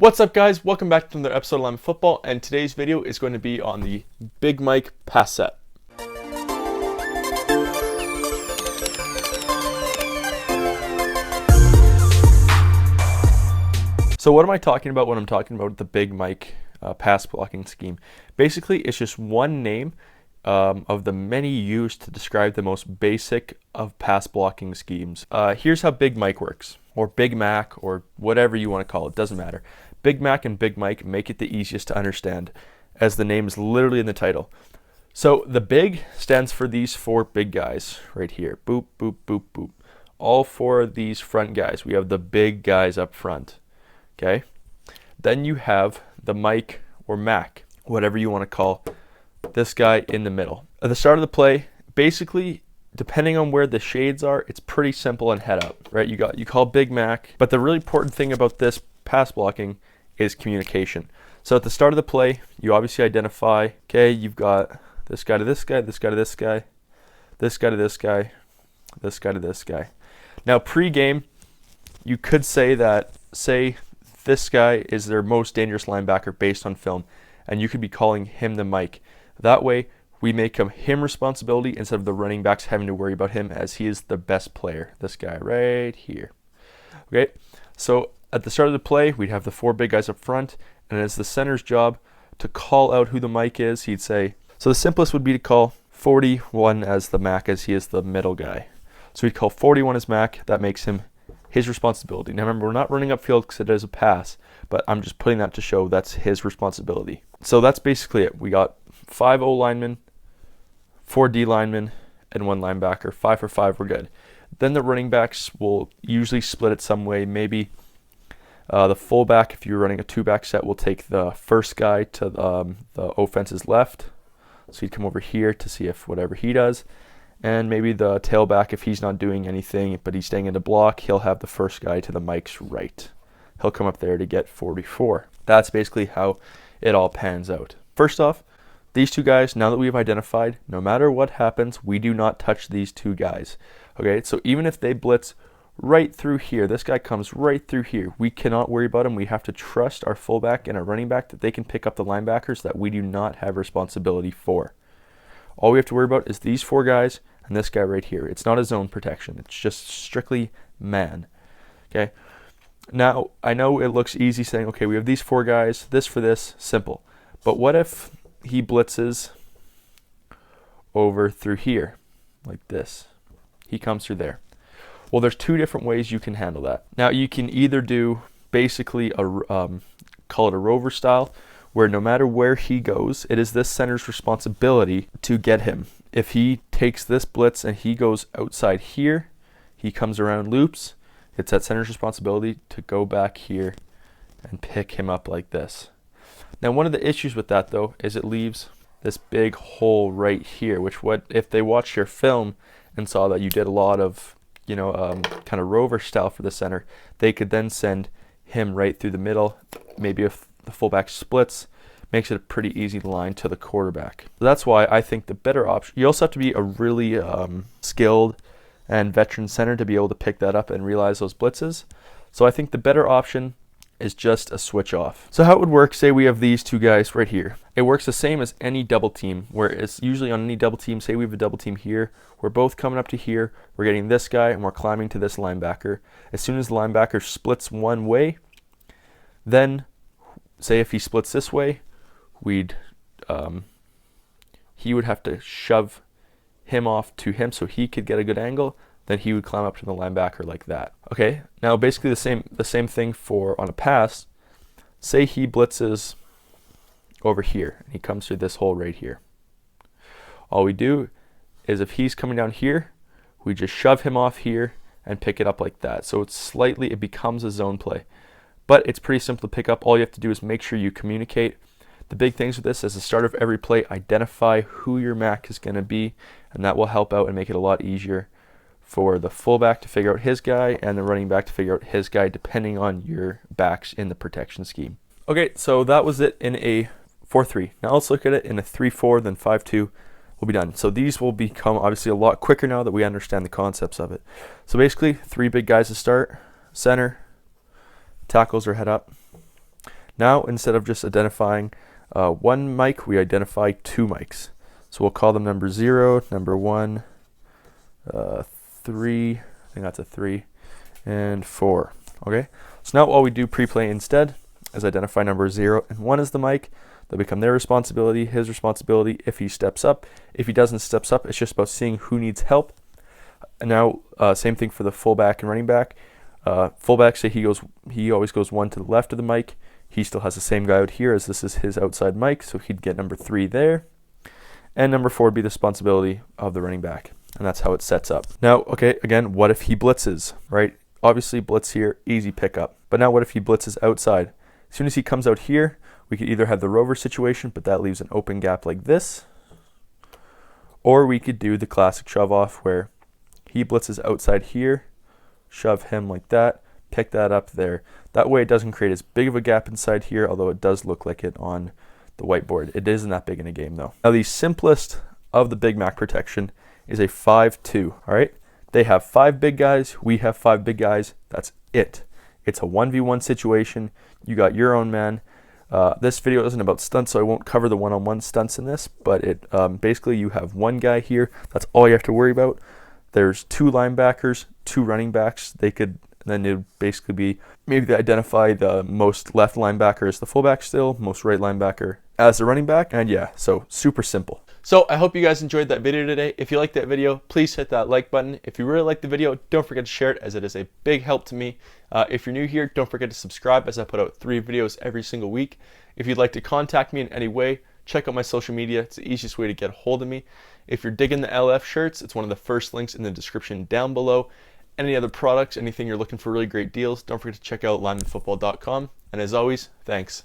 What's up, guys? Welcome back to another episode of Lime Football, and today's video is going to be on the Big Mike pass set. So what am I talking about when I'm talking about the Big Mike pass blocking scheme? Basically, it's just one name of the many used to describe the most basic of pass blocking schemes. Here's how Big Mike works, or Big Mac, or whatever you want to call it, doesn't matter. Big Mac and Big Mike make it the easiest to understand, as the name is literally in the title. So the big stands for these four big guys right here. Boop, boop, boop, boop. All four of these front guys. We have the big guys up front. Okay? Then you have the Mike or Mac, whatever you want to call this guy in the middle. At the start of the play, basically, depending on where the shades are, it's pretty simple and head up, right? You call Big Mac, but the really important thing about this pass blocking is communication. So at the start of the play, you obviously identify, okay, you've got this guy to this guy, this guy to this guy, this guy to this guy, this guy to this guy. Now pre-game, you could say this guy is their most dangerous linebacker based on film, and you could be calling him the Mike. That way, we make him responsibility instead of the running backs having to worry about him, as he is the best player, this guy right here. Okay, so at the start of the play, we'd have the four big guys up front, and it's the center's job to call out who the Mike is. He'd say, so the simplest would be to call 41 as the Mac, as he is the middle guy. So he'd call 41 as Mac. That makes him his responsibility. Now remember, we're not running upfield because it is a pass, but I'm just putting that to show that's his responsibility. So that's basically it. We got 5 O linemen, 4 D linemen, and 1 linebacker. 5 for 5, we're good. Then the running backs will usually split it some way. Maybe the fullback, if you're running a 2-back set, will take the first guy to the offense's left. So he'd come over here to see if whatever he does. And maybe the tailback, if he's not doing anything, but he's staying in the block, he'll have the first guy to the Mike's right. He'll come up there to get 44. That's basically how it all pans out. First off, these two guys, now that we've identified, no matter what happens, we do not touch these two guys. Okay, so even if they blitz right through here, this guy comes right through here, we cannot worry about him. We have to trust our fullback and our running back that they can pick up the linebackers that we do not have responsibility for. All we have to worry about is these 4 guys and this guy right here. It's not a zone protection. It's just strictly man. Okay. Now, I know it looks easy saying, okay, we have these 4 guys, this for this, simple. But what if he blitzes over through here, like this? He comes through there. Well, there's 2 different ways you can handle that. Now, you can either do basically call it a rover style, where no matter where he goes, it is this center's responsibility to get him. If he takes this blitz and he goes outside here, he comes around loops, it's that center's responsibility to go back here and pick him up like this. Now, one of the issues with that, though, is it leaves this big hole right here, which if they watched your film and saw that you did a lot of, kind of rover style for the center, they could then send him right through the middle. Maybe if the fullback splits, makes it a pretty easy line to the quarterback. So that's why I think the better option, you also have to be a really skilled and veteran center to be able to pick that up and realize those blitzes. So I think the better option is just a switch off. So how it would work, say we have these 2 guys right here. It works the same as any double team, where it's usually on any double team, say we have a double team here, we're both coming up to here, we're getting this guy, and we're climbing to this linebacker. As soon as the linebacker splits one way, then say if he splits this way, he would have to shove him off to him so he could get a good angle. Then he would climb up to the linebacker like that. Okay, now basically the same thing for on a pass. Say he blitzes over here and he comes through this hole right here. All we do is, if he's coming down here, we just shove him off here and pick it up like that. So it becomes a zone play. But it's pretty simple to pick up. All you have to do is make sure you communicate. The big things with this is, at the start of every play, identify who your Mac is going to be, and that will help out and make it a lot easier for the fullback to figure out his guy and the running back to figure out his guy, depending on your backs in the protection scheme. Okay, so that was it in a 4-3. Now let's look at it in a 3-4, then 5-2. We'll be done. So these will become obviously a lot quicker now that we understand the concepts of it. So basically, 3 big guys to start, center, tackles are head up. Now, instead of just identifying one mic, we identify two mics. So we'll call them number 0, number 1, 3, I think that's a 3, and 4. Okay, so now all we do pre-play instead is identify number 0 and 1 as the mic. They'll become their responsibility, his responsibility if he steps up. If he doesn't steps up, it's just about seeing who needs help. And now, same thing for the fullback and running back. Fullback, say he always goes 1 to the left of the mic. He still has the same guy out here as this is his outside mic, so he'd get number 3 there. And number 4 would be the responsibility of the running back. And that's how it sets up. Now, okay, again, what if he blitzes, right? Obviously, blitz here, easy pickup. But now what if he blitzes outside? As soon as he comes out here, we could either have the rover situation, but that leaves an open gap like this. Or we could do the classic shove off where he blitzes outside here, shove him like that, pick that up there. That way it doesn't create as big of a gap inside here, although it does look like it on the whiteboard. It isn't that big in a game though. Now the simplest of the Big Mac protection is a 5-2, all right? They have 5 big guys, we have 5 big guys, that's it. It's a 1v1 situation, you got your own man. This video isn't about stunts, so I won't cover the one-on-one stunts in this, but it basically you have one guy here, that's all you have to worry about. There's 2 linebackers, 2 running backs. Then it would basically be, maybe they identify the most left linebacker as the fullback still, most right linebacker as the running back, and yeah, so super simple. So I hope you guys enjoyed that video today. If you liked that video, please hit that like button. If you really liked the video, don't forget to share it as it is a big help to me. If you're new here, don't forget to subscribe as I put out 3 videos every single week. If you'd like to contact me in any way, check out my social media. It's the easiest way to get a hold of me. If you're digging the LF shirts, it's one of the first links in the description down below. Any other products, anything you're looking for really great deals, don't forget to check out linemanfootball.com. And as always, thanks.